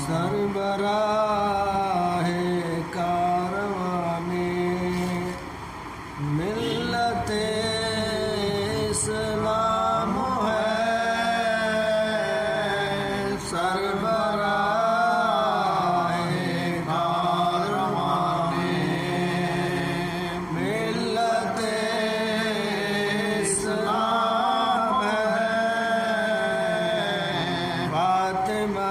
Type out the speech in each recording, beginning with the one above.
سربراہ کارواں ملت اسلام ہے، سربراہ کارواں ملت اسلام ہے، فاطمہ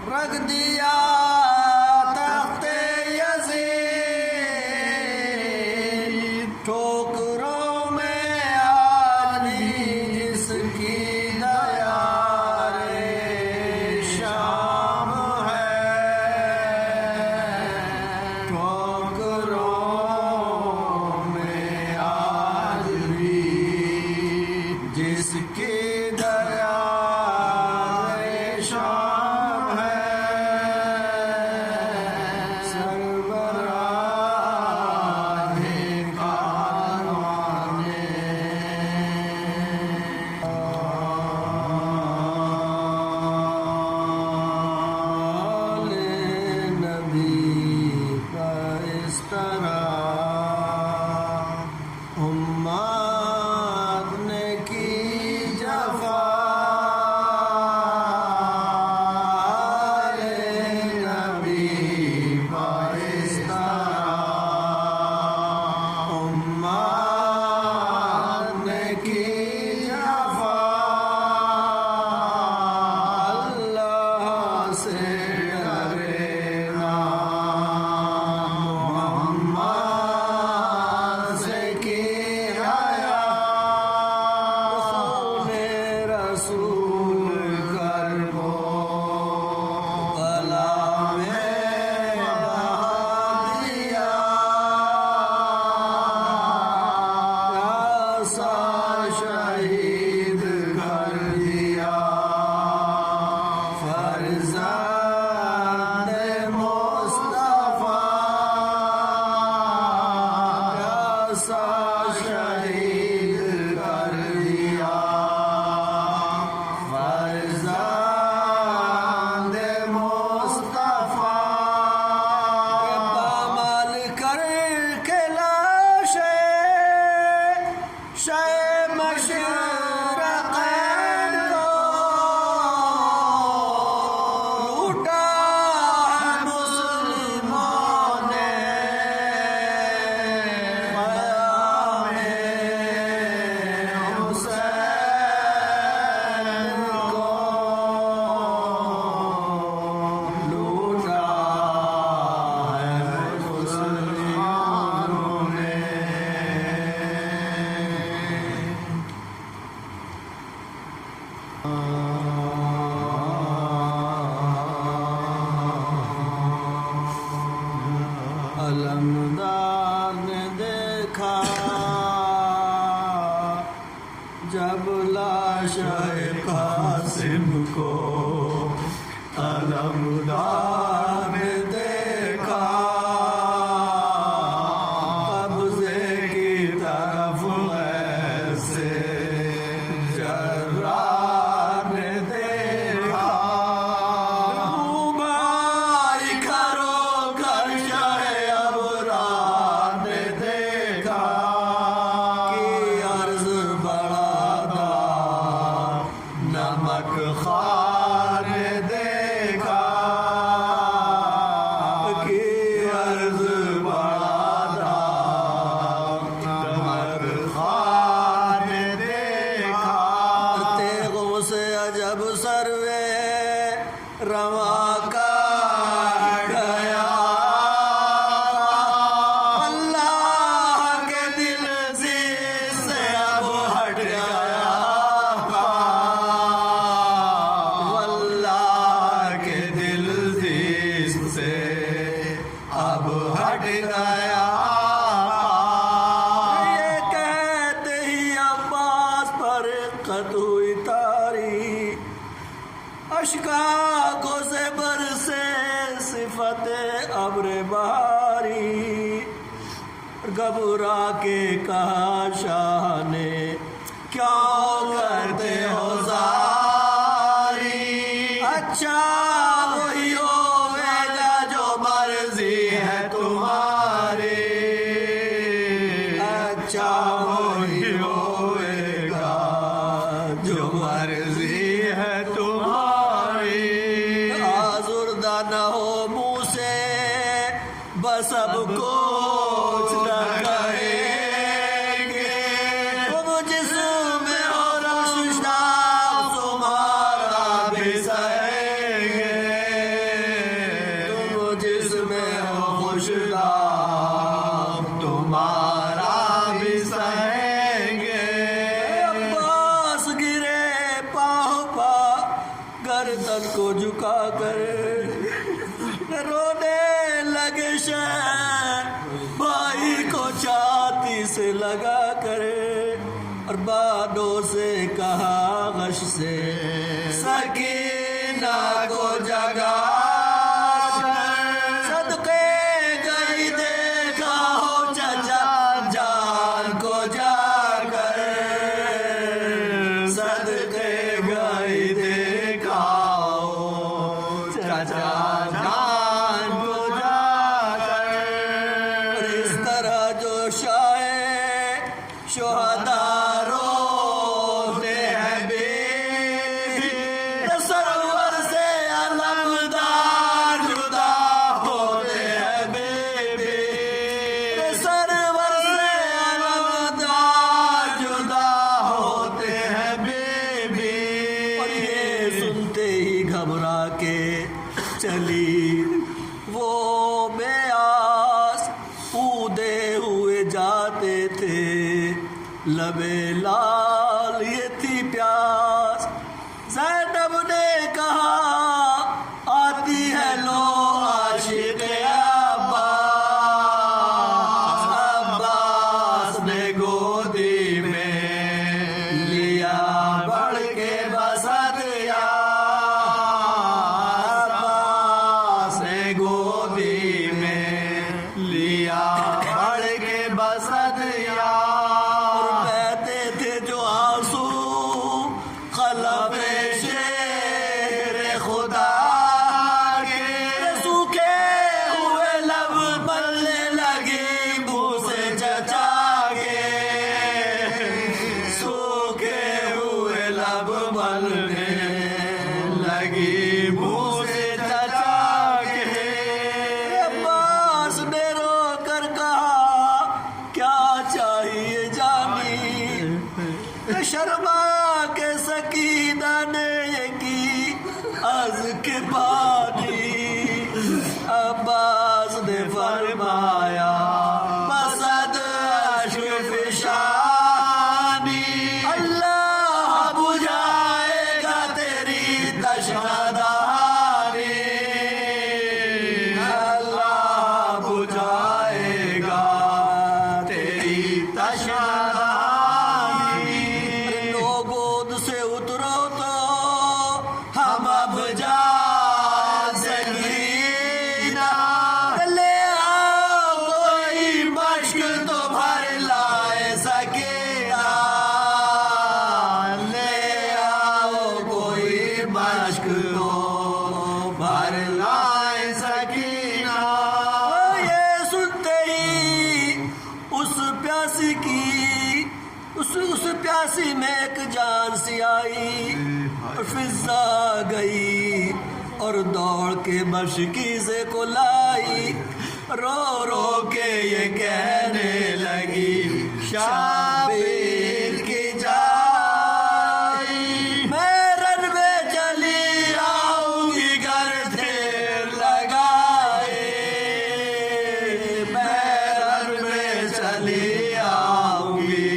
رکھ دیا تخت یزید، ٹھوکروں میں عالی جس کی دیار شام ہے، ٹھوکروں میں عالی جس کی علمدار نے دیکھا جب لاش قاسم کو، علمدار نے دیکھا قبضے کی طرف ایسے، جرار نے دیکھا بھائی کرو کر شاہ ابرار نے دیکھا کہ عرض بڑا دار نمک خوار نے دیکھا کہ عرض بڑا دار نمک خوار نے دیکھا، تیغوں سے عجب سروے رواں کاٹ گیا، اللہ کے دل سے اب ہٹ گیا، واللہ کے دل خشکا سے برسے صفت ابر بہاری گھبرا کے کہا شاہ نے کیوں کرتے ہو زاری اچھا وہی ہوئے گا جو مرضی ہے تمہاری اچھا وہی ہوئے گا جو مرضی ہے تمہاری آزردہ نہ ہو منہ سے بس اب کچھ نہ کہیں گے تم جسم میں ہو روشنا تمہارا بھی سہیں گے تم جسم میں ہو خوشنا تمہارا بھی سہیں گے عباس گرے پاؤں پا گردن کو جھکا کر رونے لگے بھائی کو چھاتی سے لگا کر اور بانوں سے کہا غش سے سکینہ کو جگا صدقے گئی دیکھا ہو چچا جان کو جا کر صدقے گئی دیکھا ہو چچا جان کو جا کر اس طرح جو شہداء روتے ہیں بے سرور سے علمدار جدا ہوتے ہیں بے سرور سے علمدار جدا ہوتے ہیں بے اور یہ سنتے ہی گھبرا کے چلی وہ بے آس اودے ہوئے جاتے تھے لبے لال یہ تھی پیاس زینب نے کہا آتی ہے لو عاشق عباس نے گودی میں لیا بڑھ کے بسد یا عباس نے گودی میں لیا بڑھ کے بسد یا اور بہتے تھے جو آنسو خلف شیر خدا کے سوکھے ہوئے لب ملنے لگی منہ سے چچا کے سوکھے ہوئے لب ملنے لگی منہ سے چچا کے عباس نے رو کر کہا کیا چاہیے جانی شرما کے سکینہ نے یہ کی از کے پانی عباس نے فرمایا بسد اشک فشانی اللہ بجھائے گا تیری تشنہ دہانی اللہ بجھائے گا تیری تشنہ دہانی لو گود سے اترو تو ہم اب جا سکینہ لے آؤ کوئی مشک تو بھر لائے سکینہ لے آؤ کوئی مشک تو بھر لائے سکینہ یہ سنتے ہی اس پیاسی کی اس پیاسی میں ایک جان سی آئی فضا گئی اور دوڑ کے مشکیزے کو لائی رو رو کے یہ کہنے لگی شابیر کی جائی میں رن میں چلی آؤں گی گھر ڈھیر لگائے میں رن میں چلی آؤں گی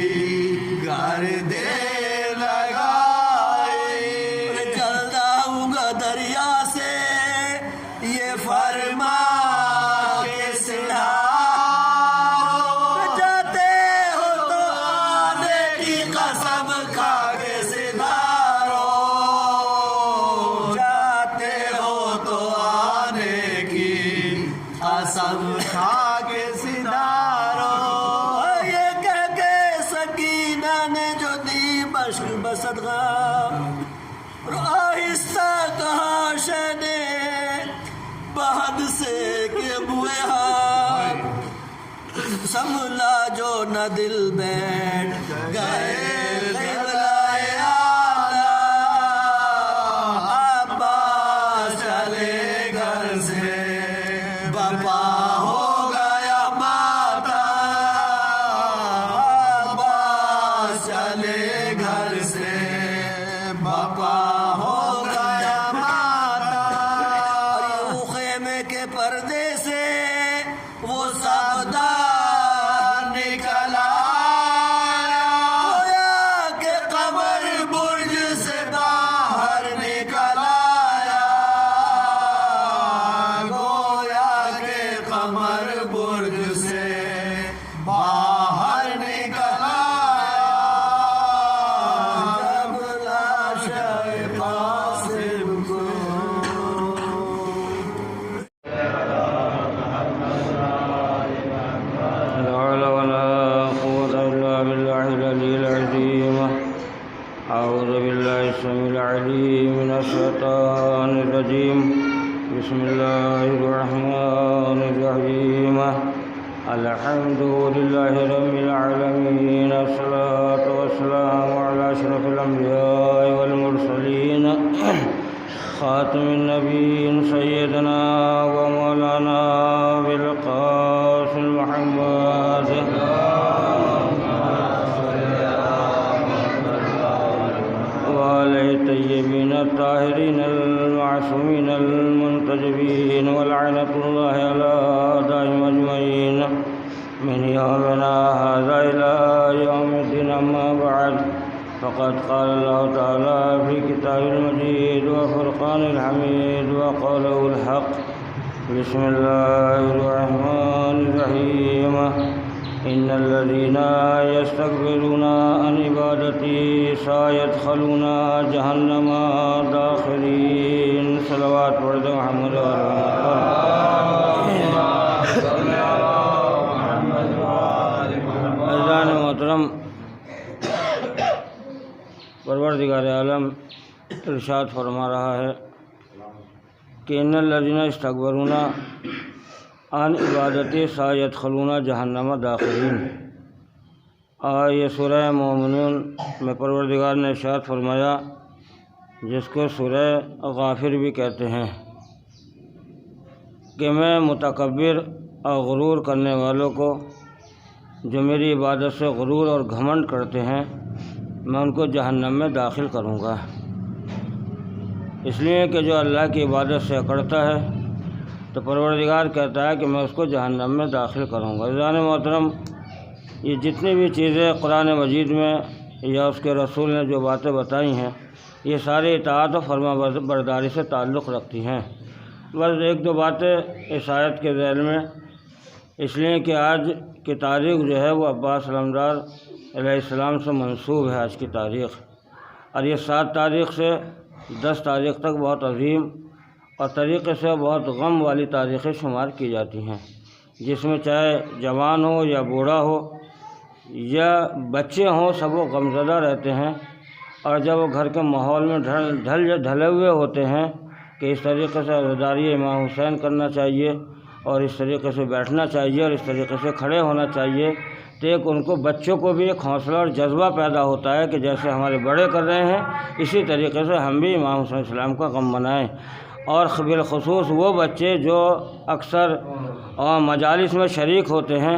گھر دیر لگائے جلد آؤں گا دریا سے یہ فرما کے سنہارو جاتے ہو تو آنے سنبھلا جو نہ دل بیٹھ گئے قبلۂ اعلیٰ عباس چلے گھر سے بپا ہو گیا ماتا عباس چلے گھر سے بپا ہو گیا ماتا یوں خیمے کے پردے سے وہ سبدار نکل آیا گویا کہ قمر برج سے باہر نکل آیا گویا کہ قمر برج سے باہر نکل آیا جب لاشِ قاسم کو لا حول ولا قوة إلا بالله العلي العظيم. أعوذ بالله السميع العليم من الشيطان الرجيم. بسم الله الرحمن الرحيم. الحمد لله رب العالمين. الصلاة والسلام على أشرف الأنبياء والمرسلين خاتم النبيين سيدنا ومولانا بالقاسم محمد وآله الطيبين الطاهرين المعصومين المنتجبين ولعنة الله على أعدائهم أجمعين من يومنا هذا إلى يوم الدين. أما بعد فقد قال الله تعالى في كتابه المجيد وفرقان الحميد وقوله الحق. بسم الله الرحمن الرحيم. إن الذين يستكبرون عن عبادتي سيدخلون جهنم داخرين. صلوات ورد محمد عزیزان محترم، پروردگار عالم ارشاد فرما رہا ہے کہ ان الذین یستکبرون عن عبادتی سیدخلون جہنم داخرین. یہ سورہ مومنون میں پروردگار نے ارشاد فرمایا، جس کو سورہ غافر بھی کہتے ہیں، کہ میں متکبر اور غرور کرنے والوں کو، جو میری عبادت سے غرور اور گھمنڈ کرتے ہیں، میں ان کو جہنم میں داخل کروں گا. اس لیے کہ جو اللہ کی عبادت سے اکڑتا ہے تو پروردگار کہتا ہے کہ میں اس کو جہنم میں داخل کروں گا. عزیزان محترم، یہ جتنی بھی چیزیں قرآن مجید میں یا اس کے رسول نے جو باتیں بتائی ہیں، یہ سارے اطاعت و فرما برداری سے تعلق رکھتی ہیں. بس ایک دو باتیں اس آیت کے ذیل میں، اس لیے کہ آج کی تاریخ جو ہے وہ عباس علمدار علیہ السلام سے منسوب ہے. آج کی تاریخ، اور یہ 7 تاریخ سے 10 تاریخ تک بہت عظیم اور طریقے سے بہت غم والی تاریخیں شمار کی جاتی ہیں، جس میں چاہے جوان ہو یا بوڑھا ہو یا بچے ہوں، سب وہ غمزدہ رہتے ہیں. اور جب وہ گھر کے ماحول میں ڈھلے ہوئے ہوتے ہیں کہ اس طریقے سے عزاداری امام حسین کرنا چاہیے اور اس طریقے سے بیٹھنا چاہیے اور اس طریقے سے کھڑے ہونا چاہیے، تو ایک ان کو بچوں کو بھی ایک حوصلہ اور جذبہ پیدا ہوتا ہے کہ جیسے ہمارے بڑے کر رہے ہیں اسی طریقے سے ہم بھی امام حسین علیہ السلام کا غم منائیں. اور بالخصوص وہ بچے جو اکثر مجالس میں شریک ہوتے ہیں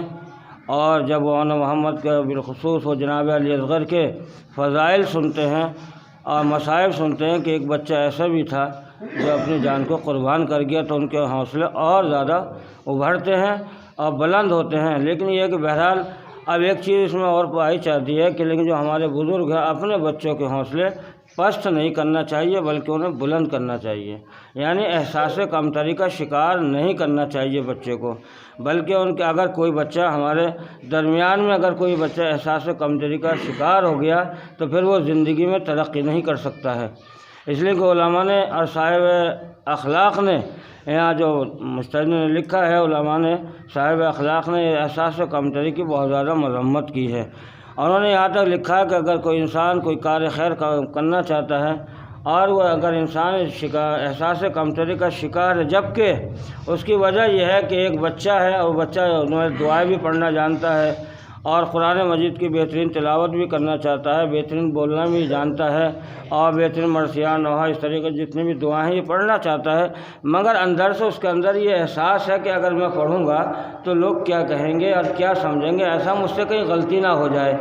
اور جب وہ محمد کے بالخصوص وہ جناب علی اصغر کے فضائل سنتے ہیں اور مصائب سنتے ہیں کہ ایک بچہ ایسا بھی تھا جو اپنی جان کو قربان کر گیا، تو ان کے حوصلے اور زیادہ ابھرتے ہیں اور بلند ہوتے ہیں. لیکن یہ کہ بہرحال اب ایک چیز اس میں اور پائی جاتی ہے کہ لیکن جو ہمارے بزرگ ہیں اپنے بچوں کے حوصلے پست نہیں کرنا چاہیے بلکہ انہیں بلند کرنا چاہیے. یعنی احساس کمتری کا شکار نہیں کرنا چاہیے بچے کو، بلکہ ان کے اگر کوئی بچہ ہمارے درمیان میں اگر کوئی بچہ احساس کمتری کا شکار ہو گیا تو پھر وہ زندگی میں ترقی نہیں کر سکتا ہے. اس لیے کہ علماء نے اور صاحب اخلاق نے یہاں جو مستند نے لکھا ہے، علماء نے صاحب اخلاق نے احساس کمتری کی بہت زیادہ مذمت کی ہے. اور انہوں نے یہاں تک لکھا ہے کہ اگر کوئی انسان کوئی کار خیر کرنا چاہتا ہے اور وہ اگر انسان احساس کمتری کا شکار ہے، جبکہ اس کی وجہ یہ ہے کہ ایک بچہ ہے اور بچہ دعائیں بھی پڑھنا جانتا ہے اور قرآن مجید کی بہترین تلاوت بھی کرنا چاہتا ہے، بہترین بولنا بھی جانتا ہے اور بہترین مرثیہ نوحہ اس طریقے جتنی بھی دعائیں ہیں یہ پڑھنا چاہتا ہے، مگر اندر سے اس کے اندر یہ احساس ہے کہ اگر میں پڑھوں گا تو لوگ کیا کہیں گے اور کیا سمجھیں گے، ایسا مجھ سے کہیں غلطی نہ ہو جائے،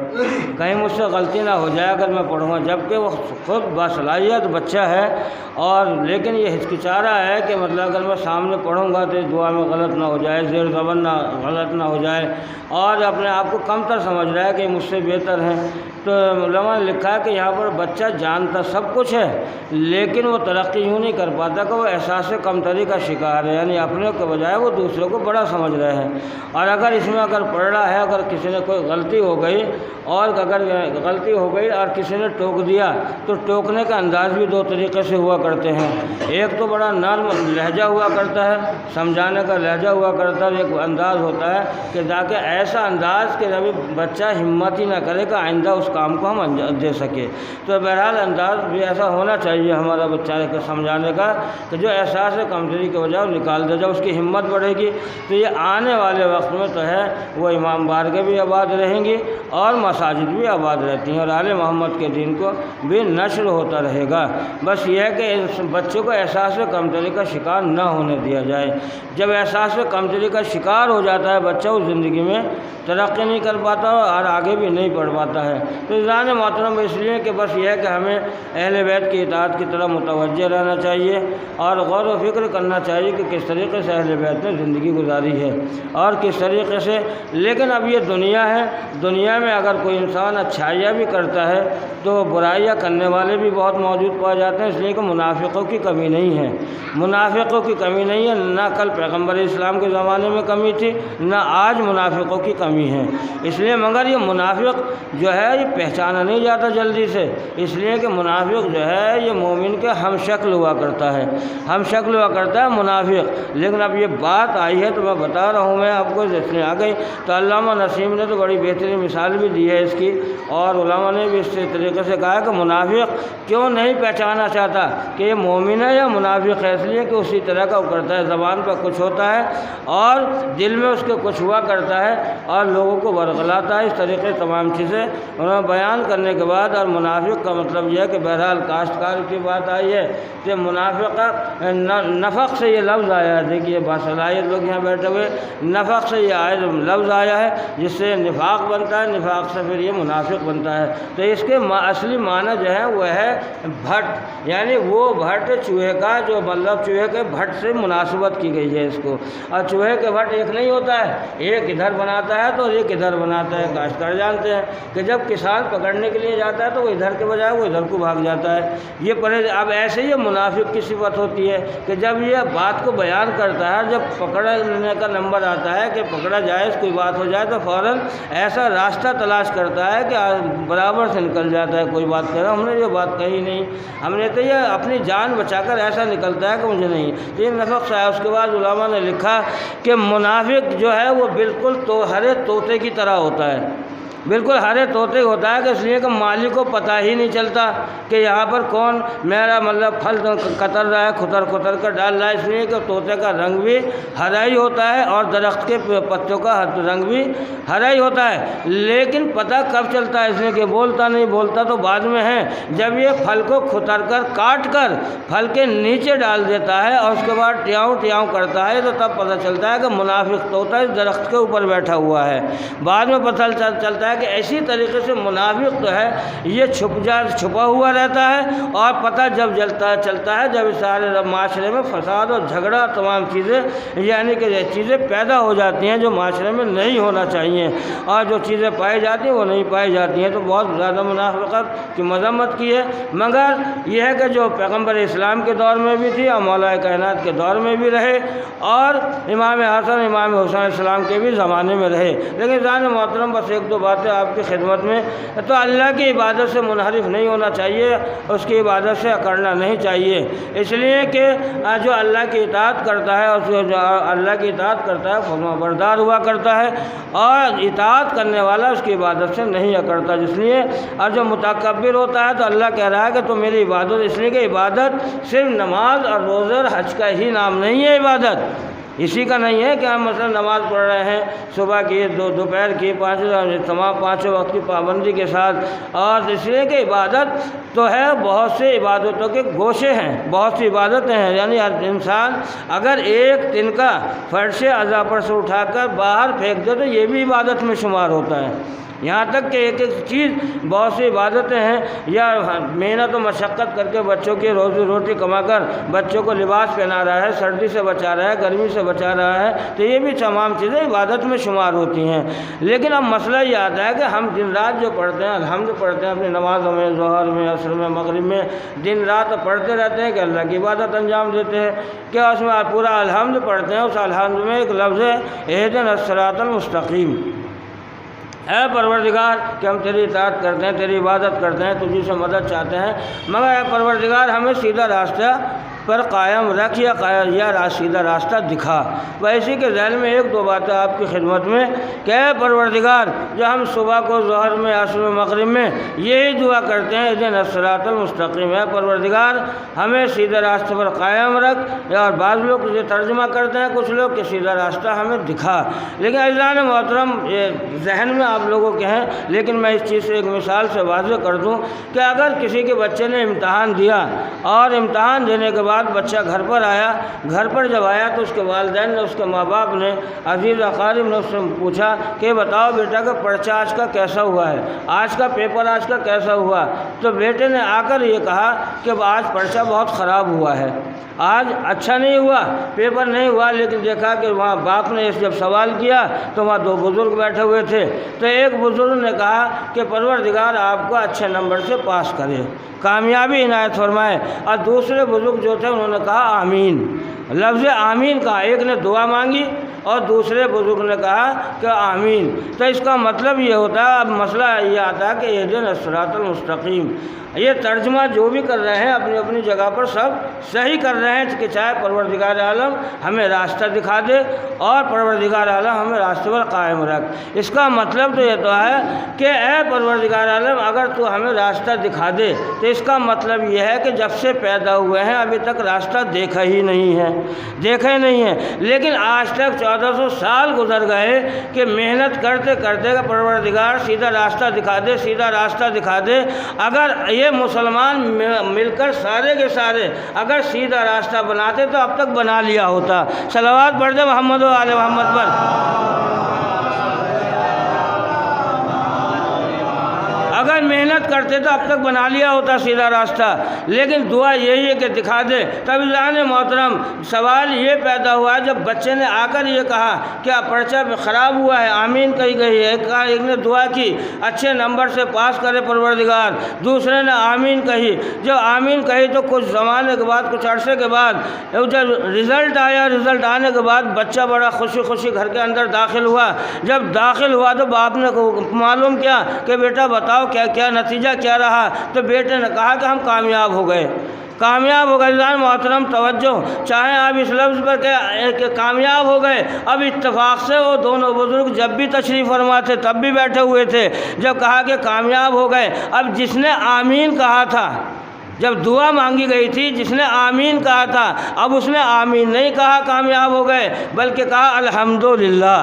کہیں مجھ سے غلطی نہ ہو جائے اگر میں پڑھوں گا، جبکہ وہ خود باصلاحیت بچہ ہے اور لیکن یہ ہچکچا رہا ہے کہ مطلب اگر میں سامنے پڑھوں گا تو اس دعا میں غلط نہ ہو جائے، زیر زبر نہ غلط نہ ہو جائے اور اپنے آپ کو کم تر سمجھ رہا ہے کہ مجھ سے بہتر ہیں۔ تو علماء نے لکھا ہے کہ یہاں پر بچہ جانتا سب کچھ ہے لیکن وہ ترقی یوں نہیں کر پاتا کہ وہ احساس کمتری کا شکار ہے، یعنی اپنے کے بجائے وہ دوسروں کو بڑا سمجھ رہے ہیں۔ اور اگر اس میں اگر پڑھ رہا ہے، اگر کسی نے کوئی غلطی ہو گئی اور اگر غلطی ہو گئی اور کسی نے ٹوک دیا تو ٹوکنے کا انداز بھی دو طریقے سے ہوا کرتے ہیں، ایک تو بڑا نرم لہجہ ہوا کرتا ہے، سمجھانے کا لہجہ ہوا کرتا ہے، ایک انداز ہوتا ہے کہ تاکہ ایسا انداز کہ ابھی بچہ ہمت ہی نہ کرے کہ آئندہ اس کام کو ہم انجام دے سکے۔ تو بہرحال انداز بھی ایسا ہونا چاہیے ہمارا بچہ کو سمجھانے کا کہ جو احساس کمزوری کی وجہ وہ نکال دے، جب اس کی ہمت بڑھے گی تو یہ آنے والے وقت میں تو ہے وہ امام بارگاہ بھی آباد رہیں گی اور مساجد بھی آباد رہتی ہیں اور آل محمد کے دین کو بھی نشر ہوتا رہے گا۔ بس یہ ہے کہ اس بچوں کو احساس کمزوری کا شکار نہ ہونے دیا جائے۔ جب احساس کمزوری کا شکار ہو جاتا ہے بچہ اس زندگی میں ترقی نہیں کر پاتا اور آگے بھی نہیں پڑھ پاتا ہے۔ تو عزیزان محترم اس لیے کہ بس یہ ہے کہ ہمیں اہل بیت کی اطاعت کی طرف متوجہ رہنا چاہیے اور غور و فکر کرنا چاہیے کہ کس طریقے سے اہل بیت نے زندگی گزاری ہے اور کس طریقے سے۔ لیکن اب یہ دنیا ہے، دنیا میں اگر کوئی انسان اچھائیاں بھی کرتا ہے تو برائیاں کرنے والے بھی بہت موجود پائے جاتے ہیں، اس لیے کہ منافقوں کی کمی نہیں ہے، منافقوں کی کمی نہیں ہے، نہ کل پیغمبر اسلام کے زمانے میں کمی تھی نہ آج منافقوں کی کمی ہے۔ اس لیے مگر یہ منافق جو ہے یہ پہچانا نہیں جاتا جلدی سے، اس لیے کہ منافق جو ہے یہ مومن کے ہم شکل ہوا کرتا ہے، ہم شکل ہوا کرتا ہے منافق۔ لیکن اب یہ بات آئی ہے تو میں بتا رہا ہوں، میں آپ کو جتنے آ گئی تو علامہ نسیم نے تو بڑی بہترین مثال بھی دی ہے اس کی، اور علماء نے بھی اس طریقے سے کہا کہ منافق کیوں نہیں پہچانا چاہتا کہ یہ مومن ہے یا منافق ہے، اس لیے کہ اسی طرح کا وہ کرتا ہے، زبان پر کچھ ہوتا ہے اور دل میں اس کے کچھ ہوا کرتا ہے اور لوگوں کو ورغلاتا ہے۔ اس طریقے تمام چیزیں انہوں نے بیان کرنے کے بعد، اور منافق کا مطلب یہ ہے کہ بہرحال کاشتکار کی بات آئی ہے کہ منافق نفق سے یہ لفظ آیا ہے، دیکھیے باصلاحیت لوگ یہاں بیٹھے ہوئے، نفق سے یہ لفظ آیا ہے جس سے نفاق بنتا ہے، نفاق سے پھر یہ منافق بنتا ہے۔ تو اس کے اصلی معنی جو ہے وہ ہے بھٹ، یعنی وہ بھٹ چوہے کا جو مطلب چوہے کے بھٹ سے مناسبت کی گئی ہے اس کو، اور چوہے کے بھٹ ایک نہیں ہوتا ہے، ایک ادھر بناتا ہے تو ایک ادھر بناتا ہے۔ کاشتکار جانتے ہیں کہ جب کسان پکڑنے کے لیے جاتا ہے تو وہ ادھر کے بجائے وہ ادھر کو بھاگ جاتا ہے، یہ اب ایسے ہی منافق کی صفت ہوتی ہے کہ جب یہ بات کو بیان کرتا ہے، جب پکڑنے کا نمبر آتا ہے کہ پکڑا جائے کوئی بات ہو جائے تو فوراً ایسا راستہ تلاش کرتا ہے کہ برابر سے نکل جاتا ہے، کوئی بات کہہ رہا ہم نے یہ بات کہی نہیں، ہم نے تو یہ اپنی جان بچا کر ایسا نکلتا ہے کہ مجھے نہیں، یہ نفق سے ہے۔ اس کے بعد علماء نے لکھا کہ منافق جو ہے وہ بالکل ہرے طوطے کی طرح ہوتا ہے، بالکل ہرے طوطے ہوتا ہے کہ اس لیے کہ مالک کو پتہ ہی نہیں چلتا کہ یہاں پر کون میرا مطلب پھل کتر رہا ہے، کھتر کر ڈال رہا ہے، اس لیے کہ طوطے کا رنگ بھی ہرا ہی ہوتا ہے اور درخت کے پتوں کا رنگ بھی ہرا ہی ہوتا ہے، لیکن پتہ کب چلتا ہے اس لیے کہ بولتا نہیں، بولتا تو بعد میں ہے، جب یہ پھل کو کھتر کر کاٹ کر پھل کے نیچے ڈال دیتا ہے اور اس کے بعد ٹیاؤں ٹیاؤں کرتا ہے تو تب پتہ چلتا ہے کہ منافق طوطا اس درخت کے اوپر بیٹھا ہوا ہے، بعد میں پتہ چلتا ہے کہ اسی طریقے سے منافق جو ہے یہ چھپا ہوا رہتا ہے اور پتہ جب چلتا ہے جب سارے معاشرے میں فساد اور جھگڑا تمام چیزیں یعنی کہ یہ چیزیں پیدا ہو جاتی ہیں جو معاشرے میں نہیں ہونا چاہیے اور جو چیزیں پائی جاتی ہیں وہ نہیں پائی جاتی ہیں، تو بہت زیادہ منافقت کی مذمت کی ہے۔ مگر یہ ہے کہ جو پیغمبر اسلام کے دور میں بھی تھی اور مولا کائنات کے دور میں بھی رہے اور امام حسن امام حسین السلام کے بھی زمانے میں رہے، لیکن ذہن محترم بس ایک دو بات باتیں آپ کی خدمت میں، تو اللہ کی عبادت سے منحرف نہیں ہونا چاہیے، اس کی عبادت سے اکڑنا نہیں چاہیے، اس لیے کہ جو اللہ کی اطاعت کرتا ہے اور جو اللہ کی اطاعت کرتا ہے فرما بردار ہوا کرتا ہے، اور اطاعت کرنے والا اس کی عبادت سے نہیں اکڑتا۔ اس لیے اور جو متکبر ہوتا ہے تو اللہ کہہ رہا ہے کہ تو میری عبادت، اس لیے کہ عبادت صرف نماز اور روزہ اور حج کا ہی نام نہیں ہے، عبادت اسی کا نہیں ہے کہ ہم مثلا نماز پڑھ رہے ہیں صبح کی، دوپہر کی، تمام پانچوں وقت کی پابندی کے ساتھ، اور اس لیے کہ عبادت تو ہے، بہت سے عبادتوں کے گوشے ہیں، بہت سی عبادتیں ہیں، یعنی ہر انسان اگر ایک دن کا فرش اعضاء پر سے اٹھا کر باہر پھینک دے تو یہ بھی عبادت میں شمار ہوتا ہے۔ یہاں تک کہ ایک ایک چیز، بہت سی عبادتیں ہیں، یا محنت و مشقت کر کے بچوں کی روزی روٹی کما کر بچوں کو لباس پہنا رہا ہے، سردی سے بچا رہا ہے، گرمی سے بچا رہا ہے، تو یہ بھی تمام چیزیں عبادت میں شمار ہوتی ہیں۔ لیکن اب مسئلہ یہ آتا ہے کہ ہم دن رات جو پڑھتے ہیں، الحمد پڑھتے ہیں اپنی نمازوں میں، ظہر میں، عصر میں، مغرب میں، دن رات پڑھتے رہتے ہیں کہ اللہ کی عبادت انجام دیتے ہیں، کہ اس میں پورا الحمد پڑھتے ہیں، اس الحمد میں ایک لفظ ہے اہدنا الصراط المستقیم، اے پروردگار کہ ہم تیری اطاعت کرتے ہیں، تیری عبادت کرتے ہیں، تجھی سے مدد چاہتے ہیں، مگر اے پروردگار ہمیں سیدھا راستہ پر قائم رکھ، یا سیدھا راستہ دکھا۔ ویسے کہ ذہن میں ایک دو باتیں آپ کی خدمت میں کہ اے پروردگار، جو ہم صبح کو، ظہر میں، عصر میں، مغرب میں یہی دعا کرتے ہیں اہدنا الصراط المستقیم، اے پروردگار ہمیں سیدھے راستے پر قائم رکھ، اور بعض لوگ یہ ترجمہ کرتے ہیں کچھ لوگ کہ سیدھا راستہ ہمیں دکھا۔ لیکن عزیزان محترم، یہ ذہن میں آپ لوگوں کے ہیں، لیکن میں اس چیز سے ایک مثال سے واضح کر دوں کہ اگر کسی کے بچے نے امتحان دیا اور امتحان دینے کے بعد بچہ گھر پر آیا، گھر پر جب آیا تو اس کے والدین نے، اس کے ماں باپ نے، عزیز اقارب نے اس سے پوچھا کہ بتاؤ بیٹا کہ پرچہ آج کا کیسا ہوا ہے، آج کا پیپر آج کا کیسا ہوا، تو بیٹے نے آ کر یہ کہا کہ آج پرچہ بہت خراب ہوا ہے، آج اچھا نہیں ہوا، پیپر نہیں ہوا۔ لیکن دیکھا کہ وہاں باپ نے جب سوال کیا تو وہاں دو بزرگ بیٹھے ہوئے تھے، تو ایک بزرگ نے کہا کہ پروردگار آپ کو اچھے نمبر سے پاس کرے، کامیابی عنایت فرمائے، اور دوسرے بزرگ جو تھے انہوں نے کہا آمین، لفظ آمین کہا، ایک نے دعا مانگی اور دوسرے بزرگ نے کہا کہ آمین۔ تو اس کا مطلب یہ ہوتا ہے، اب مسئلہ یہ آتا ہے کہ اہدنا الصراط المستقیم، یہ ترجمہ جو بھی کر رہے ہیں اپنی اپنی جگہ پر سب صحیح کر رہے ہیں کہ چاہے پروردگار عالم ہمیں راستہ دکھا دے اور پروردگار عالم ہمیں راستے پر قائم رکھ۔ اس کا مطلب تو یہ تو ہے کہ اے پروردگار عالم اگر تو ہمیں راستہ دکھا دے تو اس کا مطلب یہ ہے کہ جب سے پیدا ہوئے ہیں ابھی تک راستہ دیکھا ہی نہیں ہے، لیکن آج تک 1400 سال گزر گئے کہ محنت کرتے کرتے کہ پروردگار سیدھا راستہ دکھا دے، سیدھا راستہ دکھا دے۔ اگر یہ مسلمان مل کر سارے کے سارے اگر سیدھا راستہ بناتے تو اب تک بنا لیا ہوتا۔ صلوات پڑھ دے محمد و آل محمد پر۔ اگر محنت کرتے تو اب تک بنا لیا ہوتا سیدھا راستہ، لیکن دعا یہی ہے کہ دکھا دے۔ تب عزیزان محترم سوال یہ پیدا ہوا جب بچے نے آ کر یہ کہا کیا پرچہ خراب ہوا ہے، آمین کہی گئی ہے، ایک نے دعا کی اچھے نمبر سے پاس کرے پروردگار، دوسرے نے آمین کہی۔ جب آمین کہی تو کچھ زمانے کے بعد، کچھ عرصے کے بعد جب رزلٹ آیا، رزلٹ آنے کے بعد بچہ بڑا خوشی خوشی گھر کے اندر داخل ہوا۔ جب داخل ہوا تو باپ نے معلوم کیا کہ بیٹا بتاؤ کیا نتیجہ کیا رہا، تو بیٹے نے کہا کہ ہم کامیاب ہو گئے۔ عزیزان محترم توجہ، چاہے آپ اس لفظ پر کہ کامیاب ہو گئے، اب اتفاق سے وہ دونوں بزرگ جب بھی تشریف فرما تھے تب بھی بیٹھے ہوئے تھے، جب کہا کہ کامیاب ہو گئے، اب جس نے آمین کہا تھا، جب دعا مانگی گئی تھی جس نے آمین کہا تھا، اب اس نے آمین نہیں کہا کامیاب ہو گئے، بلکہ کہا الحمدللہ۔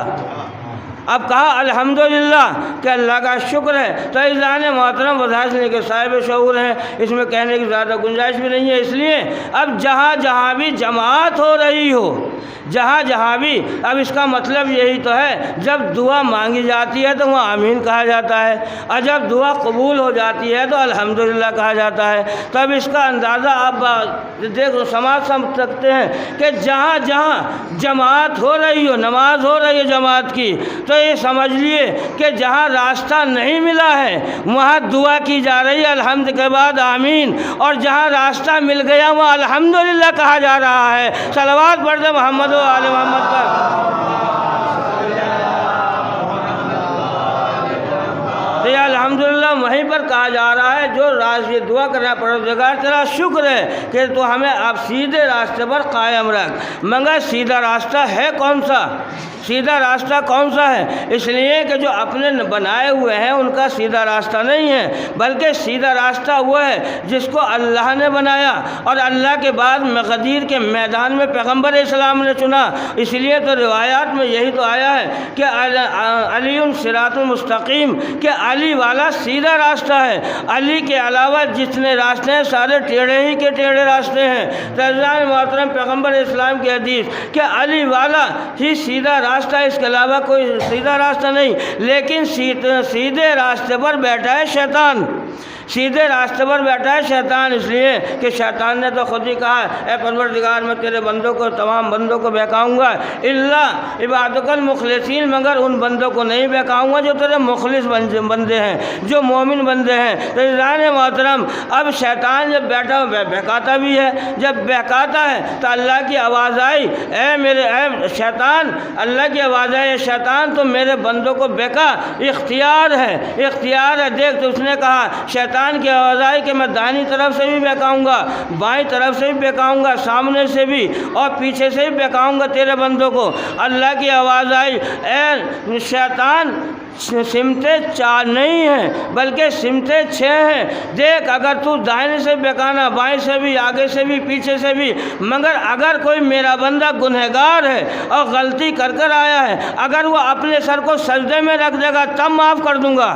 اب کہا الحمدللہ کہ اللہ کا شکر ہے۔ تو عزیزان محترم وضاحت کے صاحب شعور ہیں، اس میں کہنے کی زیادہ گنجائش بھی نہیں ہے، اس لیے اب جہاں جہاں بھی جماعت ہو رہی ہو، جہاں جہاں بھی، اب اس کا مطلب یہی تو ہے جب دعا مانگی جاتی ہے تو وہاں آمین کہا جاتا ہے، اور جب دعا قبول ہو جاتی ہے تو الحمدللہ کہا جاتا ہے۔ تو اب اس کا اندازہ آپ سمجھ سکتے ہیں کہ جہاں جہاں جماعت ہو رہی ہو، نماز ہو رہی ہے جماعت کی، تو یہ سمجھ لیے کہ جہاں راستہ نہیں ملا ہے وہاں دعا کی جا رہی ہے الحمد کے بعد آمین، اور جہاں راستہ مل گیا وہاں الحمدللہ کہا جا رہا ہے۔ صلوات پڑھ دے محمد و آل محمد پر۔ الحمدللہ وہیں پر کہا جا رہا ہے جو یہ دعا کر رہا ہے پروردگار تیرا شکر ہے کہ تو ہمیں اب سیدھے راستے پر قائم رکھ۔ مگر سیدھا راستہ ہے کون سا؟ سیدھا راستہ کون سا ہے؟ اس لیے کہ جو اپنے بنائے ہوئے ہیں ان کا سیدھا راستہ نہیں ہے، بلکہ سیدھا راستہ وہ ہے جس کو اللہ نے بنایا اور اللہ کے بعد غدیر کے میدان میں پیغمبر اسلام نے چنا۔ اس لیے تو روایات میں یہی تو آیا ہے کہ علی صراط المستقیم، کہ علی والا سیدھا راستہ ہے، علی کے علاوہ جتنے راستے ہیں سارے ٹیڑھے ہی کے ٹیڑھے راستے ہیں۔ عزیزان محترم، پیغمبر اسلام کی حدیث کہ علی والا ہی سیدھا راستہ ہے، اس کے علاوہ کوئی سیدھا راستہ نہیں۔ لیکن سیدھے راستے پر بیٹھا ہے شیطان، سیدھے راستے پر بیٹھا ہے شیطان، اس لیے کہ شیطان نے تو خود ہی کہا اے پروردگار میں تیرے بندوں کو، تمام بندوں کو بہکاؤں گا الا عبادک المخلصین، مگر ان بندوں کو نہیں بہکاؤں گا جو تیرے مخلص بندے ہیں، جو مومن بندے ہیں۔ تو عزیزان محترم، اب شیطان جب بیٹھا بہکاتا بھی ہے، جب بہکاتا ہے تو اللہ کی آواز آئی اے شیطان، اللہ کی آواز آئی اے شیطان تو میرے بندوں کو بہکا، اختیار ہے، اختیار ہے۔ دیکھ تو اس نے کہا، شیطان کی آواز آئی کہ میں دائیں طرف سے بھی بہکاؤں گا، بائیں طرف سے بھی بہکاؤں گا، سامنے سے بھی اور پیچھے سے بھی بہکاؤں گا تیرے بندوں کو۔ اللہ کی آواز آئی اے شیطان سمتیں 4 نہیں ہیں بلکہ سمتیں 6 ہیں، دیکھ اگر تو دائیں سے بہکانا، بائیں سے بھی، آگے سے بھی، پیچھے سے بھی، مگر اگر کوئی میرا بندہ گنہگار ہے اور غلطی کر آیا ہے، اگر وہ اپنے سر کو سجدے میں رکھ دے گا تب معاف کر دوں گا،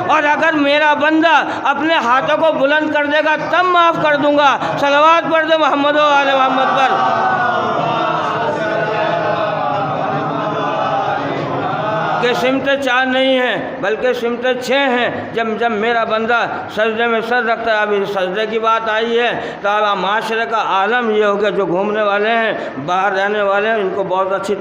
اور اگر میرا بندہ اپنے ہاتھوں کو بلند کر دے گا تب معاف کر دوں گا۔ صلوات پڑھ دے محمد و آل محمد پر۔ کہ سمتیں 4 نہیں ہیں بلکہ سمتیں 6 ہیں۔ جب میرا بندہ سجدے میں سر رکھتا ہے، ابھی سجدے کی بات آئی ہے تو اب معاشرے کا عالم یہ ہو گیا، جو گھومنے والے ہیں، باہر رہنے والے ہیں، ان کو بہت اچھی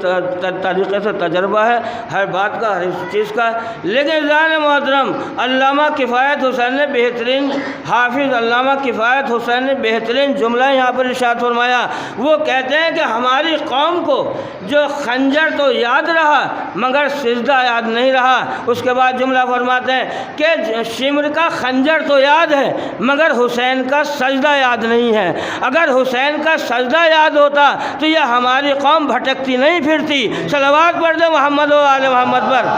طریقے سے تجربہ ہے ہر بات کا، ہر چیز کا۔ لیکن جان محترم، علامہ کفایت حسین نے بہترین، حافظ علامہ کفایت حسین نے بہترین جملہ یہاں پر ارشاد فرمایا۔ وہ کہتے ہیں کہ ہماری قوم کو جو خنجر تو یاد رہا مگر سجدہ یاد نہیں رہا۔ اس کے بعد جملہ فرماتے ہیں کہ شمر کا خنجر تو یاد ہے مگر حسین کا سجدہ یاد نہیں ہے۔ اگر حسین کا سجدہ یاد ہوتا تو یہ ہماری قوم بھٹکتی نہیں پھرتی۔ صلوات پڑھ دے محمد و آل محمد پر۔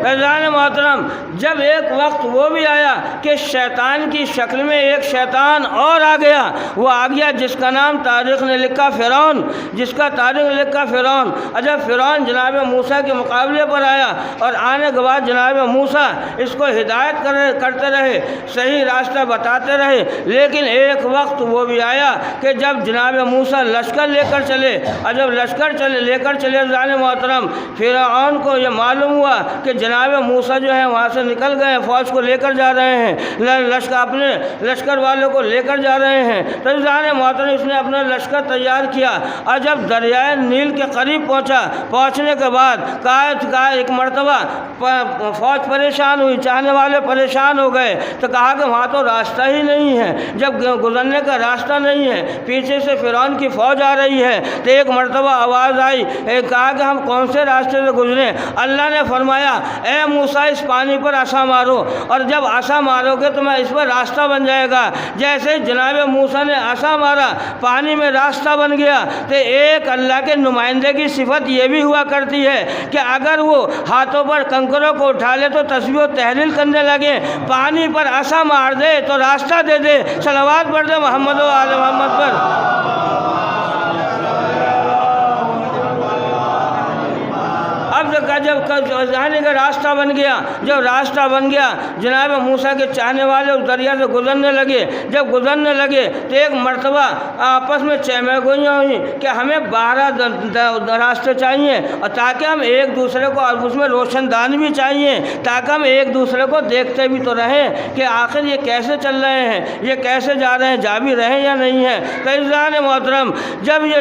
عزیزان محترم، جب ایک وقت وہ بھی آیا کہ شیطان کی شکل میں ایک شیطان اور آ گیا، وہ آ گیا جس کا نام تاریخ نے لکھا فرعون، جس کا تاریخ نے لکھا فرعون۔ اور جب فرعون جناب موسیٰ کے مقابلے پر آیا اور آنے کے بعد جناب موسیٰ اس کو ہدایت کرتے رہے، صحیح راستہ بتاتے رہے، لیکن ایک وقت وہ بھی آیا کہ جب جناب موسیٰ لشکر لے کر چلے، اور جب لشکر لے کر چلے عزیزان محترم، فرعون کو یہ معلوم ہوا کہ جناب موسیٰ جو ہے وہاں سے نکل گئے، فوج کو لے کر جا رہے ہیں، لشکر اپنے لشکر والوں کو لے کر جا رہے ہیں۔ تو عزیزان محترم، اس نے اپنا لشکر تیار کیا اور جب دریائے نیل کے قریب پہنچنے کے بعد کہا ایک مرتبہ فوج پریشان ہوئی، چاہنے والے پریشان ہو گئے، تو کہا کہ وہاں تو راستہ ہی نہیں ہے، جب گزرنے کا راستہ نہیں ہے، پیچھے سے فرعون کی فوج آ رہی ہے، تو ایک مرتبہ آواز آئی، کہا کہ ہم کون سے راستے سے گزریں؟ اللہ نے فرمایا اے موسیٰ اس پانی پر عصا مارو، اور جب عصا مارو گے تو میں اس پر راستہ بن جائے گا۔ جیسے جناب موسیٰ نے عصا مارا، پانی میں راستہ بن گیا۔ تو ایک اللہ کے نمائندے کی صفت یہ بھی ہوا کرتی ہے کہ اگر وہ ہاتھوں پر کنکروں کو اٹھا لے تو تسبیح و تحلیل کرنے لگے، پانی پر عصا مار دے تو راستہ دے دے۔ صلوات پڑھ دے محمد و آل محمد پر۔ جب ذہنی کا راستہ بن گیا، جب راستہ بن گیا، جناب موسیٰ کے چاہنے والے اس دریا سے گزرنے لگے۔ جب گزرنے لگے تو ایک مرتبہ آپس میں چہمہ گوئیاں ہوئیں کہ ہمیں 12 راستے چاہیے، اور تاکہ ہم ایک دوسرے کو، اور اس میں روشن دان بھی چاہیے تاکہ ہم ایک دوسرے کو دیکھتے بھی تو رہیں کہ آخر یہ کیسے چل رہے ہیں، یہ کیسے جا رہے ہیں، جا بھی رہے ہیں یا نہیں ہیں۔ تو عزیزان محترم، جب یہ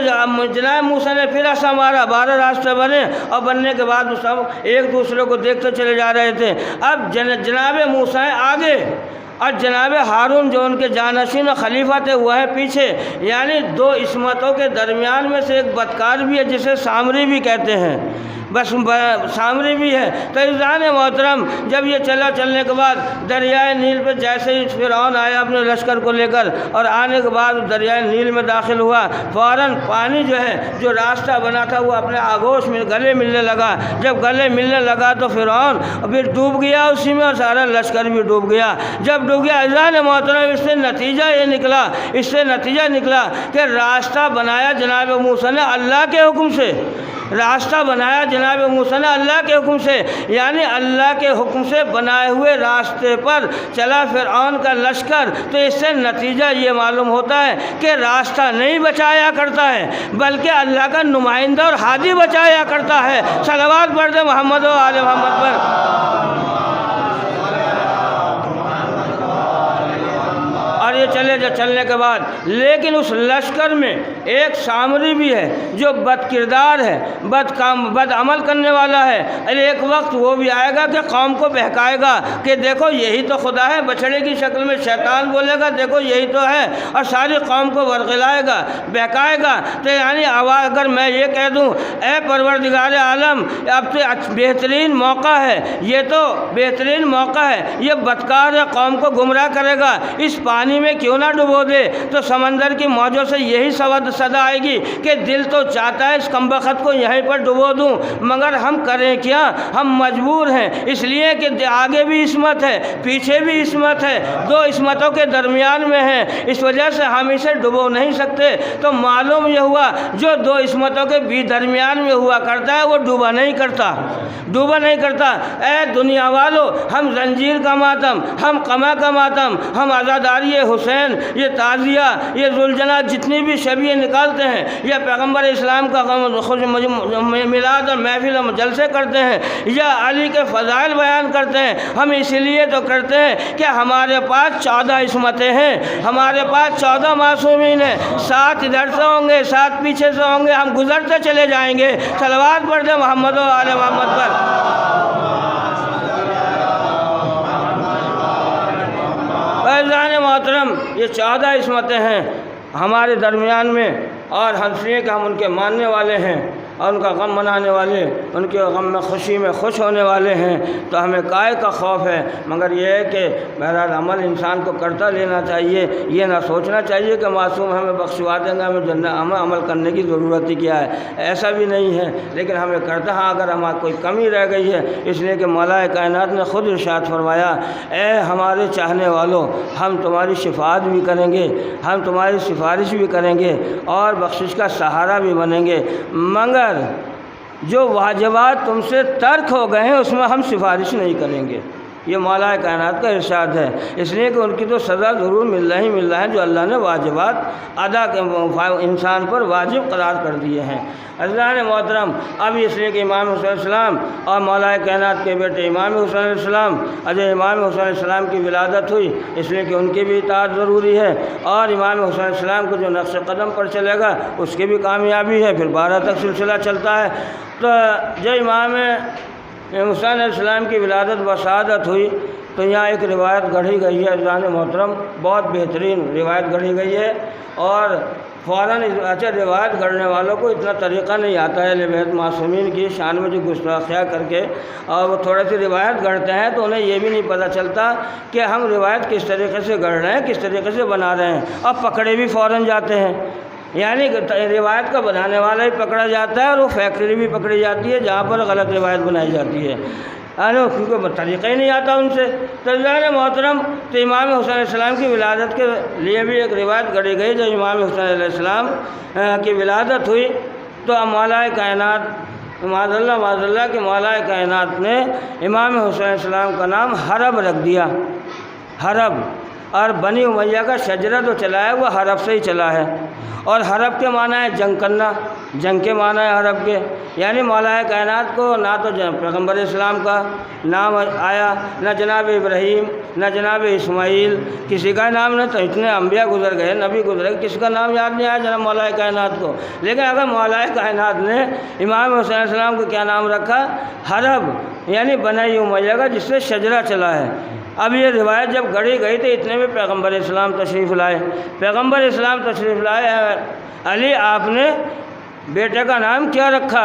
جناب موسیٰ نے پھر عصا مارا، 12 راستے بنے، اور بننے کے بعد سب ایک دوسرے کو دیکھتے چلے جا رہے تھے۔ اب جناب موسیٰ آگے اور جناب ہارون جو ان کے جانشین و خلیفہ تھے وہ ہے پیچھے، یعنی 2 عصمتوں کے درمیان میں سے ایک بدکار بھی ہے جسے سامری بھی کہتے ہیں۔ بس سامری بھی ہے۔ تو عزیزان محترم، جب یہ چلنے کے بعد دریائے نیل پہ جیسے ہی فرعون آیا اپنے لشکر کو لے کر اور آنے کے بعد دریائے نیل میں داخل ہوا، فوراً پانی جو ہے جو راستہ بنا تھا وہ اپنے آغوش میں گلے ملنے لگا۔ جب گلے ملنے لگا تو فرعون پھر ڈوب گیا اسی میں، اور سارا لشکر بھی ڈوب گیا۔ جب ڈوب گیا عزیزان محترم، اس سے نتیجہ نکلا کہ راستہ بنایا جناب موسیٰ نے اللہ کے حکم سے، راستہ بنایا جناب موسیٰ نے اللہ کے حکم سے، یعنی اللہ کے حکم سے بنائے ہوئے راستے پر چلا فرعون کا لشکر۔ تو اس سے نتیجہ یہ معلوم ہوتا ہے کہ راستہ نہیں بچایا کرتا ہے بلکہ اللہ کا نمائندہ اور ہادی بچایا کرتا ہے۔ صلوات پڑھ دیں محمد و آل محمد پر۔ اور یہ چلنے کے بعد لیکن اس لشکر میں ایک سامری بھی ہے جو بد کردار ہے، بد عمل کرنے والا ہے۔ ایک وقت وہ بھی آئے گا کہ قوم کو بہکائے گا کہ دیکھو یہی تو خدا ہے، بچڑے کی شکل میں شیطان بولے گا دیکھو یہی تو ہے، اور ساری قوم کو ورغلائے گا، بہکائے گا۔ تو یعنی اگر میں یہ کہہ دوں اے پروردگار عالم اب تو بہترین موقع ہے، یہ تو بہترین موقع ہے، یہ بدکار ہے، قوم کو گمراہ کرے گا، اس پانی میں کیوں نہ ڈبو دے، تو سمندر کی موجوں سے یہی صدا آئے گی کہ دل تو چاہتا ہے اس کمبخت کو یہیں پر ڈبو دوں، مگر ہم کریں کیا، ہم مجبور ہیں، اس لیے کہ آگے بھی عصمت ہے پیچھے بھی عصمت ہے، دو عصمتوں کے درمیان میں ہیں، اس وجہ سے ہم اسے ڈبو نہیں سکتے۔ تو معلوم یہ ہوا جو دو عصمتوں کے بھی درمیان میں ہوا کرتا ہے وہ ڈوبا نہیں کرتا۔ اے دنیا والو، ہم زنجیر کا ماتم، ہم قمع کا ماتم، ہم عزاداری حسین، یہ تعزیہ، یہ ذوالجناح جتنی بھی شبیہ نکالتے ہیں، یا پیغمبر اسلام کا میلاد اور محفل اور جلسے کرتے ہیں، یا علی کے فضائل بیان کرتے ہیں، ہم اسی لیے تو کرتے ہیں کہ ہمارے پاس 14 عصمتیں ہیں، ہمارے پاس 14 معصومین ہیں، 7 ادھر سے ہوں گے 7 پیچھے سے ہوں گے، ہم گزرتے چلے جائیں گے۔ صلوات پڑھ دیں محمد و آل محمد پر۔ عزیزان محترم، یہ 14 عصمتیں ہیں ہمارے درمیان میں، اور ہم اس لیے کہ ہم ان کے ماننے والے ہیں اور ان کا غم منانے والے، ان کے غم میں خوشی میں خوش ہونے والے ہیں، تو ہمیں کائے کا خوف ہے، مگر یہ ہے کہ بہرحال عمل انسان کو کرتا لینا چاہیے، یہ نہ سوچنا چاہیے کہ معصوم ہمیں بخشوا دیں گے، ہمیں عمل کرنے کی ضرورت ہی کیا ہے، ایسا بھی نہیں ہے، لیکن ہمیں کرتا ہاں اگر ہمارا کوئی کمی رہ گئی ہے، اس لیے کہ مولا کائنات نے خود ارشاد فرمایا اے ہمارے چاہنے والوں، ہم تمہاری شفاعت بھی کریں گے، ہم تمہاری سفارش بھی کریں گے اور بخشش کا سہارا بھی بنیں گے، مگر جو واجبات تم سے ترک ہو گئے ہیں اس میں ہم سفارش نہیں کریں گے۔ یہ مولا کائنات کا ارشاد ہے، اس لیے کہ ان کی تو سزا ضرور مل رہا ہے جو اللہ نے واجبات ادا انسان پر واجب قرار کر دیے ہیں۔ عزیزان محترم، اب اس لیے کہ امام حسین علیہ السلام اور مولا کائنات کے بیٹے امام حسین علیہ السلام، امام حسین علیہ السلام کی ولادت ہوئی، اس لیے کہ ان کی بھی اطاعت ضروری ہے، اور امام حسین علیہ السلام کو جو نقش قدم پر چلے گا اس کی بھی کامیابی ہے، پھر 12 تک سلسلہ چلتا ہے۔ تو جو امام حسین علیہ السلام کی ولادت و شہادت ہوئی تو یہاں ایک روایت گڑھی گئی ہے عزیزان محترم، بہت بہترین روایت گڑھی گئی ہے، اور فوراً روایت گڑھنے والوں کو اتنا طریقہ نہیں آتا ہے اہل بیت معصومین کی شان میں جو گستاخیاں کر کے اور وہ تھوڑی سی روایت گڑھتے ہیں تو انہیں یہ بھی نہیں پتہ چلتا کہ ہم روایت کس طریقے سے گڑھ رہے ہیں، کس طریقے سے بنا رہے ہیں، اور پکڑے بھی فوراً جاتے ہیں، یعنی روایت کا بنانے والا ہی پکڑا جاتا ہے اور وہ فیکٹری بھی پکڑی جاتی ہے جہاں پر غلط روایت بنائی جاتی ہے، کیونکہ طریقہ ہی نہیں آتا ان سے۔ تو عزیزان محترم، تو امام حسین علیہ السلام کی ولادت کے لیے بھی ایک روایت گڑھی گئی، جب امام حسین علیہ السلام کی ولادت ہوئی تو مولا کائنات معاذ اللہ کہ مولا کائنات نے امام حسین علیہ السلام کا نام حرب رکھ دیا، حرب، اور بنی امیہ کا شجرہ تو چلا ہے وہ حرب سے ہی چلا ہے، اور حرب کے معنی ہے جنگ کرنا، جنگ کے معنی ہے حرب کے، یعنی مولا کائنات کو نہ تو پیغمبر اسلام کا نام آیا، نہ جناب ابراہیم، نہ جناب اسماعیل، کسی کا نام نہیں، تو اتنے انبیاء گزر گئے، نبی گزرے، کسی کا نام یاد نہیں آیا جناب مولا کائنات کو، لیکن اگر مولا کائنات نے امام حسین علیہ السلام کو کیا نام رکھا، حرب، یعنی بنی امیہ کا جس سے شجرہ چلا ہے۔ اب یہ روایت جب گڑھی گئی تو اتنے میں پیغمبر اسلام تشریف لائے، پیغمبر اسلام تشریف لائے، علی آپ نے بیٹے کا نام کیا رکھا؟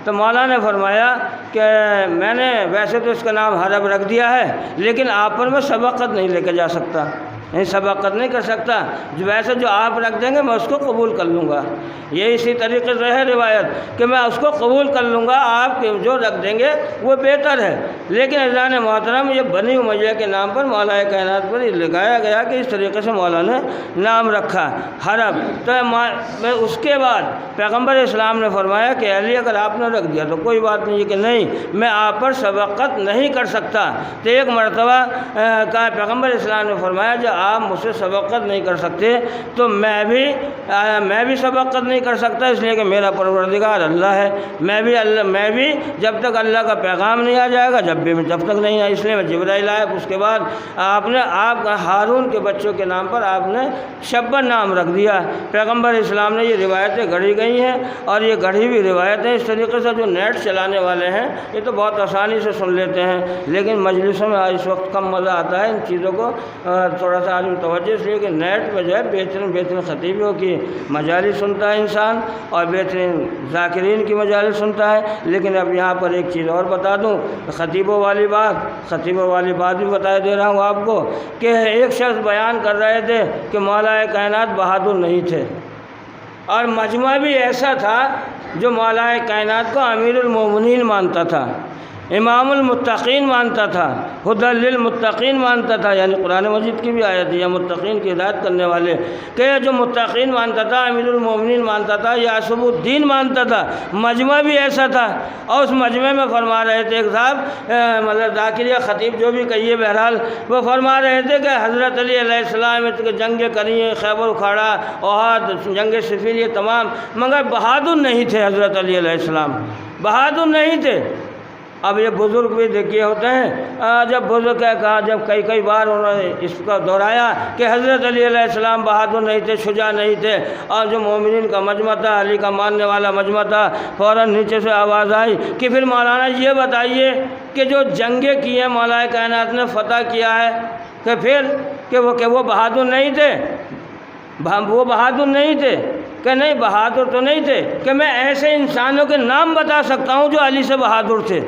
تو تو مولانا نے فرمایا کہ میں نے ویسے تو اس کا نام حرب رکھ دیا ہے، لیکن آپ پر میں سبقت نہیں لے کے جا سکتا، یعنی سبقت نہیں کر سکتا، ویسے جو آپ رکھ دیں گے میں اس کو قبول کر لوں گا۔ یہ اسی طریقے سے ہے روایت کہ میں اس کو قبول کر لوں گا، آپ جو رکھ دیں گے وہ بہتر ہے۔ لیکن عزیزان محترم، یہ بنی امیہ کے نام پر مولا کائنات پر یہ لگایا گیا کہ اس طریقے سے مولانا نے نام رکھا حرب۔ تو اس کے بعد پیغمبر اسلام نے فرمایا کہ علی اگر آپ نے رکھ دیا تو کوئی بات نہیں کہ نہیں میں آپ پر سبقت نہیں کر سکتا۔ تو ایک مرتبہ کا پیغمبر اسلام نے فرمایا جو آپ مجھ سے سبقت نہیں کر سکتے تو میں بھی سبقت نہیں کر سکتا، اس لیے کہ میرا پروردگار اللہ ہے، میں بھی جب تک اللہ کا پیغام نہیں آ جائے گا جب تک نہیں آیا، اس لیے میں جبرائیل آیا۔ اس کے بعد آپ ہارون کے بچوں کے نام پر آپ نے شبن نام رکھ دیا۔ پیغمبر اسلام نے یہ روایتیں گڑھی گئی ہیں، اور یہ گڑھی بھی روایتیں اس طریقے سے جو نیٹ چلانے والے ہیں یہ تو بہت آسانی سے سن لیتے ہیں، لیکن مجلسوں میں آج اس وقت کم مزہ آتا ہے ان چیزوں کو تھوڑا سا آدمی توجہ، اس لیے کہ نیٹ پہ جو ہے بہترین خطیبوں کی مجالس سنتا ہے انسان، اور بہترین ذاکرین کی مجالس سنتا ہے۔ لیکن اب یہاں پر ایک چیز اور بتا دوں، خطیبوں والی بات بھی بتا دے رہا ہوں آپ کو کہ ایک شخص بیان کر رہے تھے کہ مولا کائنات بہادر نہیں تھے، اور مجمع بھی ایسا تھا جو مولا کائنات کو امیر المومنین مانتا تھا، امام المتقین مانتا تھا، ہدی للمتقین مانتا تھا، یعنی قرآن مجید کی بھی آیت ہے یا متقین کی ہدایت کرنے والے، کہ جو متقین مانتا تھا، امیر المومنین مانتا تھا، یعصب الدین مانتا تھا۔ مجمع بھی ایسا تھا، اور اس مجمع میں فرما رہے تھے ایک صاحب مطلب ذاکریہ خطیب جو بھی کہیے، بہرحال وہ فرما رہے تھے کہ حضرت علی علیہ السلام جنگیں کری ہیں، خیبر اکھاڑا، احد، جنگ صفین، یہ تمام، مگر بہادر نہیں تھے حضرت علی علیہ السلام، بہادر نہیں تھے۔ اب یہ بزرگ بھی دیکھیے ہوتے ہیں، جب بزرگ کیا کہا، جب کئی بار انہوں نے اس کا دہرایا کہ حضرت علی علیہ السلام بہادر نہیں تھے، شجاع نہیں تھے، اور جو مومنین کا مجمع تھا، علی کا ماننے والا مجمع تھا، فوراً نیچے سے آواز آئی کہ پھر مولانا یہ بتائیے کہ جو جنگیں کی ہیں مولا کائنات نے فتح کیا ہے، کہ پھر کہ وہ بہادر نہیں تھے، وہ بہادر نہیں تھے، کہ نہیں بہادر تو نہیں تھے، کہ میں ایسے انسانوں کے نام بتا سکتا ہوں جو علی سے بہادر تھے۔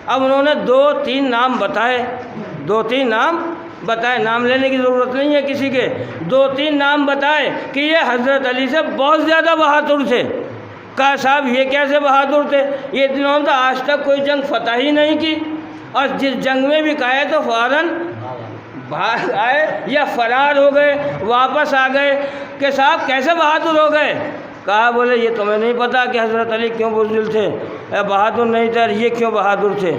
اب انہوں نے دو تین نام بتائے، نام لینے کی ضرورت نہیں ہے کسی کے، 2-3 نام بتائے کہ یہ حضرت علی سے بہت زیادہ بہادر تھے۔ کہا صاحب یہ کیسے بہادر تھے، یہ دنوں میں آج تک کوئی جنگ فتح ہی نہیں کی، اور جس جنگ میں بھی کہے تو فوراً بھاگ آئے یا فرار ہو گئے، واپس آ گئے، کہ صاحب کیسے بہادر ہو گئے؟ کہا بولے یہ تمہیں نہیں پتا کہ حضرت علی کیوں بزدل تھے، بہادر نہیں تھے، اور یہ کیوں بہادر تھے؟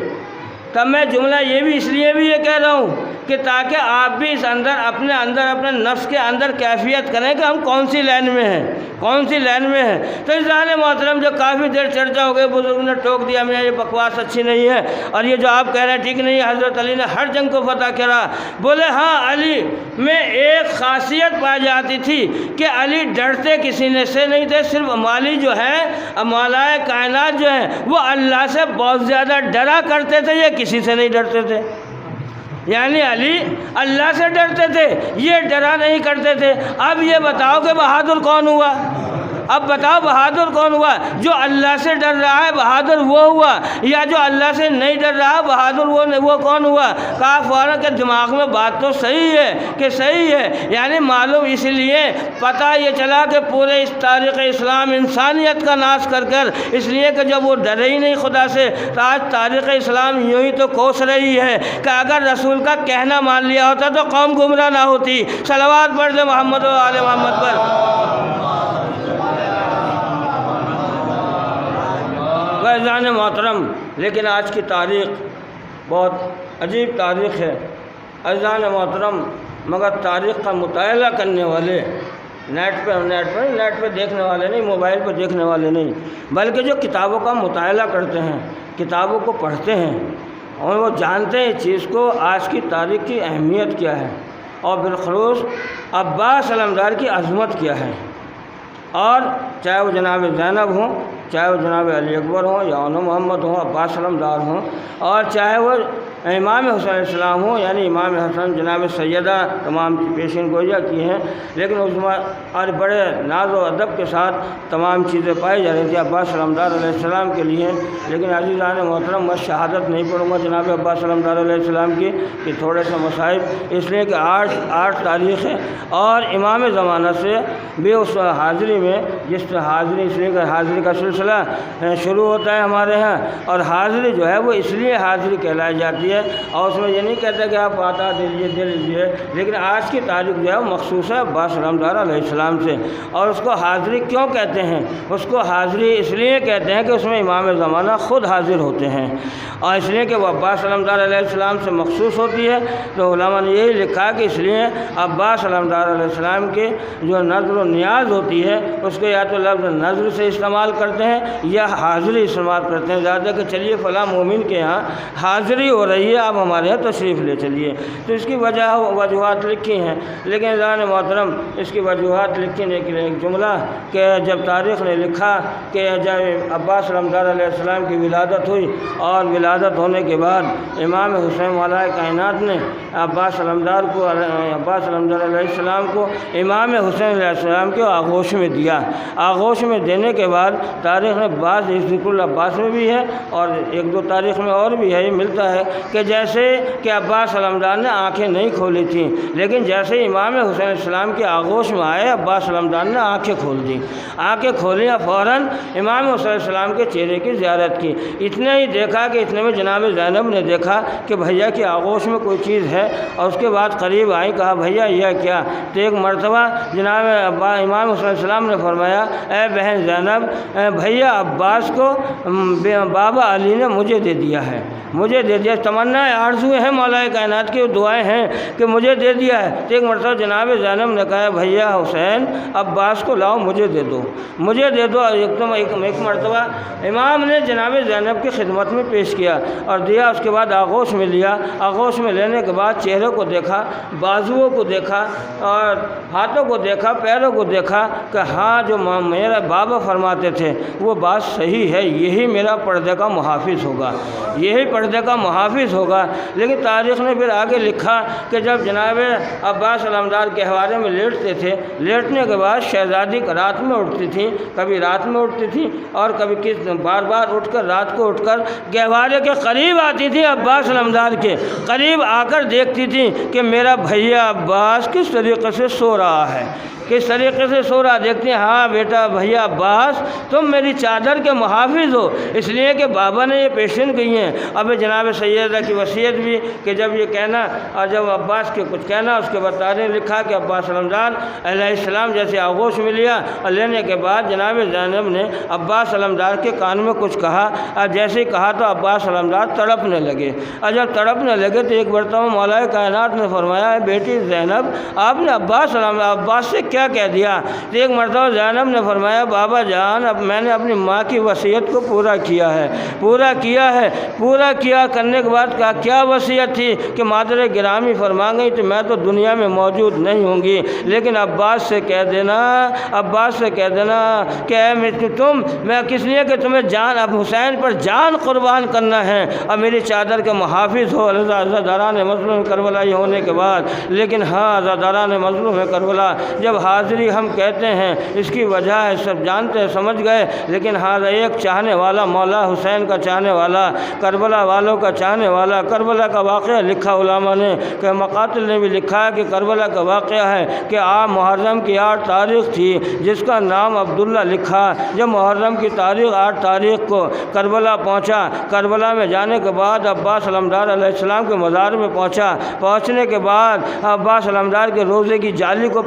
تب میں جملہ یہ بھی اس لیے بھی یہ کہہ رہا ہوں کہ تاکہ آپ بھی اس اپنے نفس کے اندر کیفیت کریں کہ ہم کون سی لائن میں ہیں۔ تو عزیزان محترم، جو کافی دیر چرچا ہو گئی، بزرگ نے ٹوک دیا میں یہ بکواس اچھی نہیں ہے، اور یہ جو آپ کہہ رہے ہیں ٹھیک نہیں ہے، حضرت علی نے ہر جنگ کو فتح کرا۔ بولے ہاں، علی میں ایک خاصیت پائی جاتی تھی کہ علی ڈرتے کسی نے سے نہیں تھے، صرف مالی جو ہے مولا کائنات جو ہیں وہ اللہ سے بہت زیادہ ڈرا کرتے تھے، یہ کسی سے نہیں ڈرتے تھے۔ یعنی علی اللہ سے ڈرتے تھے، یہ ڈرا نہیں کرتے تھے۔ اب یہ بتاؤ کہ بہادر کون ہوا؟ بہادر کون ہوا؟ جو اللہ سے ڈر رہا ہے بہادر وہ ہوا، یا جو اللہ سے نہیں ڈر رہا بہادر وہ کون ہوا؟ کہا فوراً کہ دماغ میں بات تو صحیح ہے، یعنی معلوم اس لیے پتہ یہ چلا کہ پورے اس تاریخ اسلام انسانیت کا ناش کر اس لیے کہ جب وہ ڈرے ہی نہیں خدا سے، تو آج تاریخ اسلام یوں ہی تو کوس رہی ہے کہ اگر رسول کا کہنا مان لیا ہوتا تو قوم گمراہ نہ ہوتی۔ صلوات پڑھ دے محمد و آل محمد پر۔ عزیزان محترم، لیکن آج کی تاریخ بہت عجیب تاریخ ہے عزیزان محترم، مگر تاریخ کا مطالعہ کرنے والے نیٹ پہ دیکھنے والے نہیں، موبائل پہ دیکھنے والے نہیں، بلکہ جو کتابوں کا مطالعہ کرتے ہیں، کتابوں کو پڑھتے ہیں، اور وہ جانتے ہیں اس چیز کو آج کی تاریخ کی اہمیت کیا ہے، اور بالخصوص عباس علمدار کی عظمت کیا ہے۔ اور چاہے وہ جناب زینب ہوں، چاہے وہ جناب علی اکبر ہوں، یا انو محمد ہوں، عباس علمدار ہوں، اور چاہے وہ امام حسین علیہ السلام ہوں، یعنی امام حسن جناب سیدہ تمام پیشین گوئیاں کی ہیں، لیکن اس میں اور بڑے ناز و ادب کے ساتھ تمام چیزیں پائی جا رہی تھی عباس علمدار علیہ السلام کے لیے۔ لیکن عزیزان محترم، میں شہادت نہیں پڑھوں گا جناب عباس علمدار علیہ السلام کی کہ تھوڑے سے مصائب، اس لیے کہ آٹھ تاریخ ہے اور امام زمانہ سے بھی اس حاضری میں جس حاضری، اس لیے کہ حاضری کا سلسلہ شروع ہوتا ہے ہمارے ہاں، اور حاضری جو ہے وہ اس لیے حاضری کہلائی جاتی ہے، اور اس میں یہ نہیں کہتے کہ آپ آتا دے لیجیے، لیکن آج کی تاریخ جو ہے وہ مخصوص ہے عباس علمدار علیہ السلام سے۔ اور اس کو حاضری کیوں کہتے ہیں؟ اس کو حاضری اس لیے کہتے ہیں کہ اس میں امام زمانہ خود حاضر ہوتے ہیں، اور اس لیے کہ وہ عباس علمدار علیہ السلام سے مخصوص ہوتی ہے، تو علماء نے یہی لکھا کہ اس لیے عباس علمدار علیہ السلام کی جو نظر و نیاز ہوتی ہے اس کو یا تو لفظ نظر سے استعمال کرتے ہیں یا حاضری استعمال کرتے ہیں، زیادہ کہ چلیے فلاں مومن کے ہاں حاضری ہو رہی ہے، آپ ہمارے یہاں تشریف لے چلیے، تو اس کی وجوہات لکھی ہیں۔ لیکن عزیزان محترم، اس کی وجوہات لکھنے کے لیے ایک جملہ کہ جب تاریخ نے لکھا کہ جب عباس علمدار علیہ السلام کی ولادت ہوئی اور ولادت ہونے کے بعد امام حسین مولا کائنات نے عباس علمدار علیہ السلام کو امام حسین علیہ السلام کے آغوش میں دیا۔ آغوش میں دینے کے بعد تاریخ میں بعض ذکر العباس میں بھی ہے اور ایک دو تاریخ میں اور بھی ہے، یہ ملتا ہے کہ جیسے کہ عباس علمدار نے آنکھیں نہیں کھولی تھیں، لیکن جیسے امام حسین علیہ السلام کے آغوش میں آئے عباس علمدار نے آنکھیں کھول دیں، آنکھیں کھولی اور فوراً امام حسین علیہ السلام کے چہرے کی زیارت کی۔ اتنے ہی دیکھا کہ اتنے میں جناب زینب نے دیکھا کہ بھیا کی آغوش میں کوئی چیز ہے، اور اس کے بعد قریب آئی، کہا بھیا یہ کیا؟ تو ایک مرتبہ جناب امام حسین علیہ السلام نے فرمایا اے بہن زینب، بھیا عباس کو بابا علی نے مجھے دے دیا ہے، مجھے دے دیا، تمنا آرزویں ہیں مولا کائنات کی، دعائیں ہیں کہ مجھے دے دیا ہے۔ تو ایک مرتبہ جناب زینب نے کہا بھیا حسین عباس کو لاؤ، مجھے دے دو، مجھے دے دو۔ ایک مرتبہ امام نے جناب زینب کی خدمت میں پیش کیا اور دیا، اس کے بعد آغوش میں لیا، آغوش میں لینے کے بعد چہرے کو دیکھا، بازوؤں کو دیکھا اور ہاتھوں کو دیکھا، پیروں کو دیکھا کہ ہاں جو میرا بابا فرماتے تھے وہ بات صحیح ہے، یہی میرا پردے کا محافظ ہوگا، یہی پردے کا محافظ ہوگا۔ لیکن تاریخ نے پھر آگے لکھا کہ جب جناب عباس علمدار کے حوالے میں لیٹتے تھے، لیٹنے کے بعد شہزادی رات میں اٹھتی تھیں، کبھی رات میں اٹھتی تھیں اور کبھی بار بار اٹھ کر رات کو اٹھ کر گہوارے کے قریب آتی تھیں، عباس علمدار کے قریب آ کر دیکھتی تھیں کہ میرا بھیا عباس کس طریقے سے سو رہا ہے، کس طریقے سے سو رہا۔ دیکھتے ہیں ہاں بیٹا بھیا عباس تم میری چادر کے محافظ ہو، اس لیے کہ بابا نے یہ پیشن گئی ہیں۔ اب جناب سیدہ کی وصیت بھی کہ جب یہ کہنا اور جب عباس کے کچھ کہنا، اس کے بعد تاریخ لکھا کہ عباس علمدار علیہ السلام جیسے آغوش میں لیا اور لینے کے بعد جناب زینب نے عباس علمدار کے کان میں کچھ کہا، اور جیسے ہی کہا تو عباس علمدار تڑپنے لگے، اور جب تڑپنے لگے تو ایک مرتبہ مولا کائنات نے فرمایا ہے بیٹی زینب آپ نے عباس سے کیا کہہ دیا؟ تو ایک مرتبہ زینب نے فرمایا بابا جان اب میں نے اپنی ماں کی وصیت کو پورا کیا ہے، پورا کیا کرنے کے بعد کہا کیا وصیت تھی کہ مادر گرامی فرما گئی تو میں تو دنیا میں موجود نہیں ہوں گی، لیکن عباس سے کہہ دینا کہ میں کس لیے کہ تمہیں جان اب حسین پر جان قربان کرنا ہے اور میری چادر کے محافظ ہو عزاداران مظلوم کربلا یہ ہونے کے بعد۔ لیکن ہاں عزاداران مظلوم کربلا جب حاضری ہم کہتے ہیں اس کی وجہ ہے سب جانتے ہیں سمجھ گئے، لیکن ہاں ایک چاہنے والا مولا حسین کا چاہنے والا، کربلا والوں کا چاہنے والا، کربلا کا واقعہ لکھا علماء نے کہ مقاتل نے بھی لکھا ہے کہ کربلا کا واقعہ ہے کہ محرم کی 8 تاریخ تھی جس کا نام عبداللہ لکھا۔ جب محرم کی تاریخ 8 تاریخ کو کربلا پہنچا، کربلا میں جانے کے بعد عباس علمدار علیہ السلام کے مزار میں پہنچنے کے بعد عباس علمدار کے روزے کی جالی کو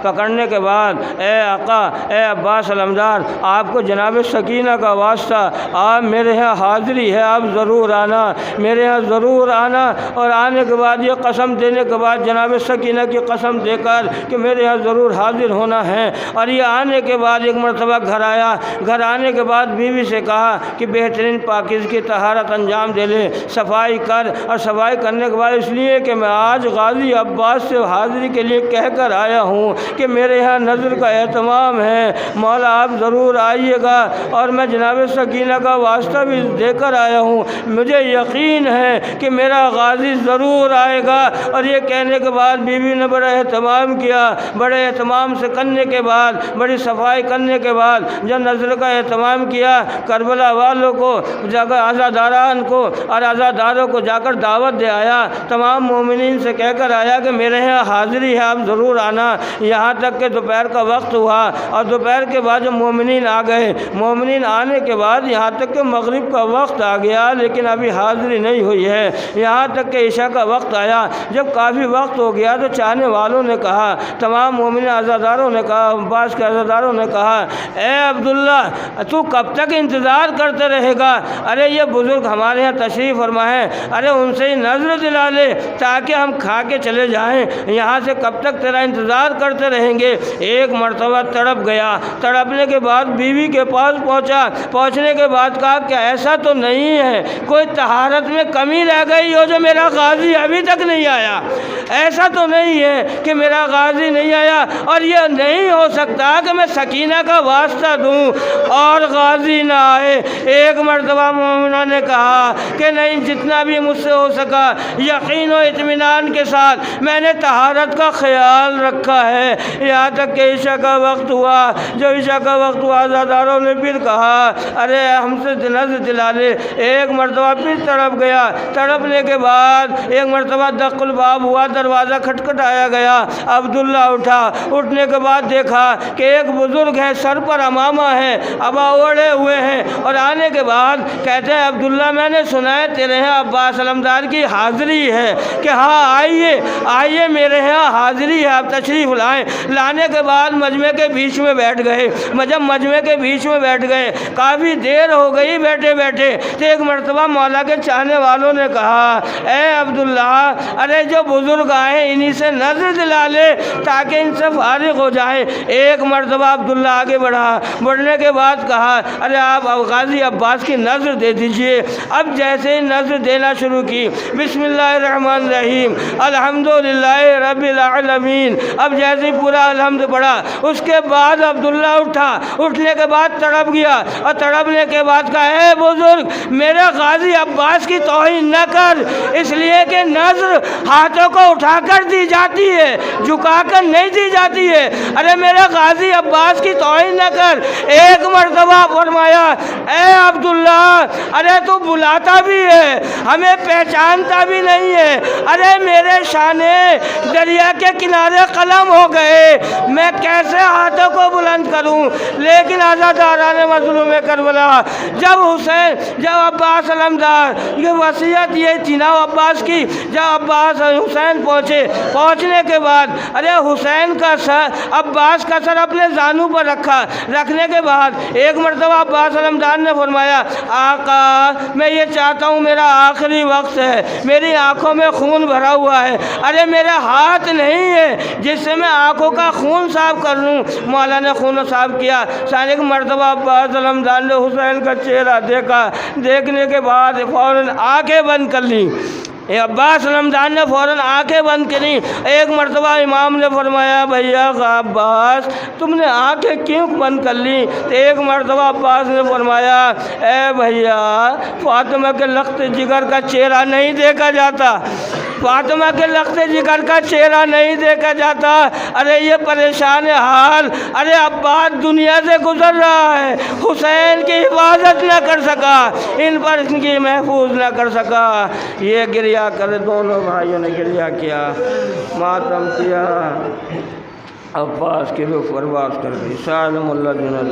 پکڑنے کے بعد اے آقا اے عباس علمدار آپ کو جناب سکینہ کا واسطہ، آپ میرے یہاں حاضری ہے، آپ ضرور آنا، میرے یہاں ضرور آنا۔ اور آنے کے بعد یہ قسم دینے کے بعد جناب سکینہ کی قسم دے کر کہ میرے یہاں ضرور حاضر ہونا ہے، اور یہ آنے کے بعد ایک مرتبہ گھر آیا، گھر آنے کے بعد بیوی سے کہا کہ بہترین پاکیزگی کی طہارت انجام دے لے، صفائی کر، اور صفائی کرنے کے بعد اس لیے کہ میں آج غازی عباس سے حاضری کے لیے کہہ کر آیا ہوں کہ میرے یہاں نظر کا اہتمام ہے، مولا آپ ضرور آئیے گا، اور میں جناب سکینہ کا واسطہ بھی دے کر آیا ہوں، مجھے یقین ہے کہ میرا غازی ضرور آئے گا۔ اور یہ کہنے کے بعد بیوی نے بڑا اہتمام کیا، بڑے اہتمام سے کرنے کے بعد، بڑی صفائی کرنے کے بعد جب نظر کا اہتمام کیا، کربلا والوں کو جا کر عزاداران کو اور عزاداروں کو جا کر دعوت دے آیا، تمام مومنین سے کہہ کر آیا کہ میرے یہاں حاضری ہے، آپ ضرور آنا۔ یہاں تک کہ دوپہر کا وقت ہوا اور دوپہر کے بعد جب مومنین آ گئے، مومنین آنے کے بعد یہاں تک کہ مغرب کا وقت آ گیا لیکن ابھی حاضری نہیں ہوئی ہے، یہاں تک کہ عشاء کا وقت آیا۔ جب کافی وقت ہو گیا تو چاہنے والوں نے کہا، تمام مومن عزاداروں نے کہا، عباس کے عزاداروں نے کہا، اے عبداللہ تو کب تک انتظار کرتے رہے گا؟ ارے یہ بزرگ ہمارے یہاں تشریف فرما ہے، ارے ان سے ہی نظر دلا لے تاکہ ہم کھا کے چلے جائیں، یہاں سے کب تک تیرا انتظار کرتے رہیں گے؟ ایک مرتبہ تڑپ گیا، تڑپنے کے بعد بیوی کے پاس پہنچا، پہنچنے کے بعد کہا کہ ایسا تو نہیں ہے کوئی طہارت میں کمی رہ گئی ہو جو میرا غازی ابھی تک نہیں آیا؟ ایسا تو نہیں ہے کہ میرا غازی نہیں آیا، اور یہ نہیں ہو سکتا کہ میں سکینہ کا واسطہ دوں اور غازی نہ آئے۔ ایک مرتبہ مومنوں نے کہا کہ نہیں، جتنا بھی مجھ سے ہو سکا یقین و اطمینان کے ساتھ میں نے طہارت کا خیال رکھا ہے۔ یہاں تک کہ عشاء کا وقت ہوا، جب عشاء کا وقت ہوا عزاداروں نے پھر کہا ارے ہم سے نظر دلا لے۔ ایک مرتبہ پھر تڑپ گیا، تڑپنے کے بعد ایک مرتبہ دق الباب ہوا، دروازہ کھٹکھٹایا گیا، عبداللہ اٹھا، اٹھنے کے بعد دیکھا کہ ایک بزرگ ہے، سر پر عمامہ ہے، ابا اوڑے ہوئے ہیں، اور آنے کے بعد کہتے ہیں عبداللہ میں نے سنا ہے تیرے یہاں عباس علمدار کی حاضری ہے، کہ ہاں آئیے آئیے میرے یہاں حاضری ہے، آپ تشریف لائیں۔ لانے کے بعد مجمع کے بیچ میں بیٹھ گئے، جب مجمع کے بیچ میں بیٹھ گئے کافی دیر ہو گئی بیٹھے بیٹھے، تو ایک مرتبہ مولا کے چاہنے والوں نے کہا اے عبداللہ ارے جو بزرگ آئے انہی سے نظر دلا لے تاکہ ان سے فارغ ہو جائیں۔ ایک مرتبہ عبداللہ آگے بڑھا، بڑھنے کے بعد کہا ارے آپ غازی عباس کی نظر دے دیجئے۔ اب جیسے ہی نظر دینا شروع کی، بسم اللہ الرحمن الرحیم الحمدللہ رب العالمین، اب جیسے ہی پورا الحمد پڑھا، اس کے بعد عبداللہ اٹھا، اٹھنے کے بعد تڑپ گیا، اور تڑپنے کے بعد کہا اے بزرگ میرے غازی عباس کی توہین نہ کر، اس لیے کہ نظر ہاتھوں کو اٹھا کر دی جاتی ہے، جھکا کر نہیں دی جاتی ہے، ارے میرے غازی عباس کی توہین نہ کر۔ ایک مرتبہ فرمایا اے عبداللہ ارے تو بلاتا بھی ہے، ہمیں پہچانتا بھی نہیں ہے، ارے میرے شانے دریا کے کنارے قلم ہو گئے، میں کیسے ہاتھوں کو بلند کروں؟ لیکن عزاداران مظلوم کربلا جب عباس علمدار یہ وصیت یہ تھی نا عباس کی، جب عباس حسین پہنچنے کے بعد ارے حسین کا سر، عباس کا سر اپنے زانو پر رکھا، رکھنے کے بعد ایک مرتبہ عباس علمدار نے فرمایا آقا میں یہ چاہتا ہوں، میرا آخری وقت ہے، میری آنکھوں میں خون بھرا ہوا ہے، ارے میرا ہاتھ نہیں ہے جس سے میں آنکھوں کا خون صاف کر لوں۔ مولا نے خون صاف کیا، ایک مرتبہ عباس علمدار نے حسین کا چہرہ دیکھا، دیکھنے کے بعد فوراً آنکھیں بند کر لی، عباس علمدار نے فوراً آنکھیں بند کریں۔ ایک مرتبہ امام نے فرمایا بھیا عباس تم نے آنکھیں کیوں بند کر لی؟ تو ایک مرتبہ عباس نے فرمایا اے بھیا فاطمہ کے لخت جگر کا چہرہ نہیں دیکھا جاتا، فاطمہ کے لخت جگر کا چہرہ نہیں دیکھا جاتا، ارے یہ پریشان حال، ارے عباس دنیا سے گزر رہا ہے، حسین کی حفاظت نہ کر سکا، ان پر ان کی محفوظ نہ کر سکا۔ یہ گریا کرے، دونوں بھائیوں نے گریا کیا، ماتم کیا، عباس کی روح پرواز کر گئی، سالم اللہ جنت